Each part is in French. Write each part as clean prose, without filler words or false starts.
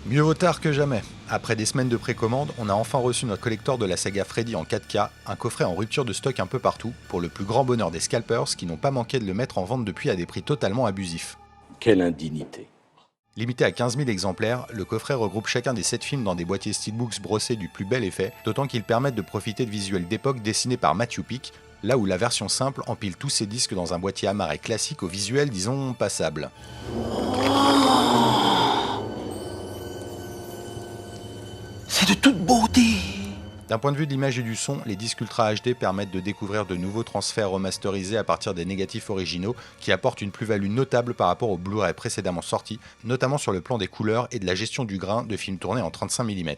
Mieux vaut tard que jamais. Après des semaines de précommande, on a enfin reçu notre collector de la saga Freddy en 4K, un coffret en rupture de stock un peu partout, pour le plus grand bonheur des scalpers qui n'ont pas manqué de le mettre en vente depuis à des prix totalement abusifs. Quelle indignité. Limité à 15 000 exemplaires, le coffret regroupe chacun des 7 films dans des boîtiers steelbooks brossés du plus bel effet, d'autant qu'ils permettent de profiter de visuels d'époque dessinés par Matthew Peak, là où la version simple empile tous ses disques dans un boîtier amarré classique au visuel, disons, passable. C'est de toute beauté. D'un point de vue de l'image et du son, les disques Ultra HD permettent de découvrir de nouveaux transferts remasterisés à partir des négatifs originaux qui apportent une plus-value notable par rapport aux Blu-ray précédemment sortis, notamment sur le plan des couleurs et de la gestion du grain de films tournés en 35 mm.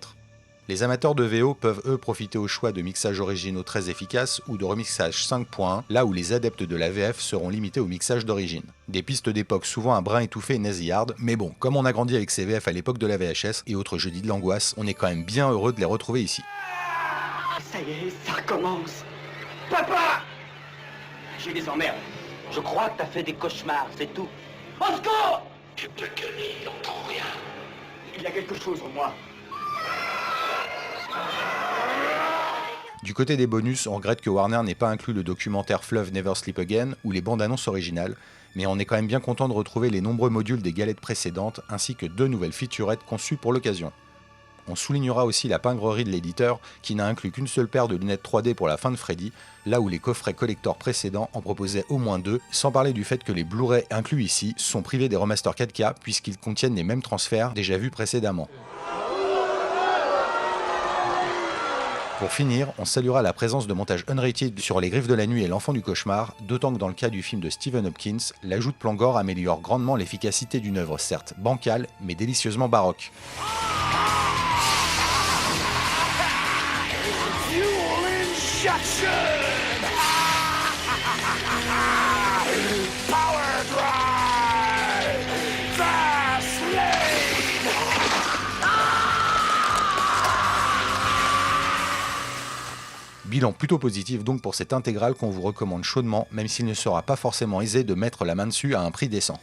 Les amateurs de VO peuvent eux profiter au choix de mixages originaux très efficaces ou de remixage 5.1, là où les adeptes de la VF seront limités au mixage d'origine. Des pistes d'époque souvent un brin étouffé et nasillardes, mais bon, comme on a grandi avec ces VF à l'époque de la VHS et autres jeudis de l'angoisse, on est quand même bien heureux de les retrouver ici. Ça y est, ça recommence. Papa! J'ai des emmerdes. Je crois que t'as fait des cauchemars, c'est tout. Au secours! Tu peux gueuler, il n'entend rien. Il y a quelque chose en moi. Du côté des bonus, on regrette que Warner n'ait pas inclus le documentaire Fleuve Never Sleep Again ou les bandes annonces originales, mais on est quand même bien content de retrouver les nombreux modules des galettes précédentes ainsi que 2 nouvelles featurettes conçues pour l'occasion. On soulignera aussi la pingrerie de l'éditeur qui n'a inclus qu'une seule paire de lunettes 3D pour la fin de Freddy, là où les coffrets collector précédents en proposaient au moins 2, sans parler du fait que les Blu-ray inclus ici sont privés des remasters 4K puisqu'ils contiennent les mêmes transferts déjà vus précédemment. Pour finir, on saluera la présence de montages unrated sur Les Griffes de la Nuit et L'Enfant du Cauchemar, d'autant que dans le cas du film de Stephen Hopkins, l'ajout de plan gore améliore grandement l'efficacité d'une œuvre certes bancale, mais délicieusement baroque. Bilan plutôt positif donc pour cette intégrale qu'on vous recommande chaudement, même s'il ne sera pas forcément aisé de mettre la main dessus à un prix décent.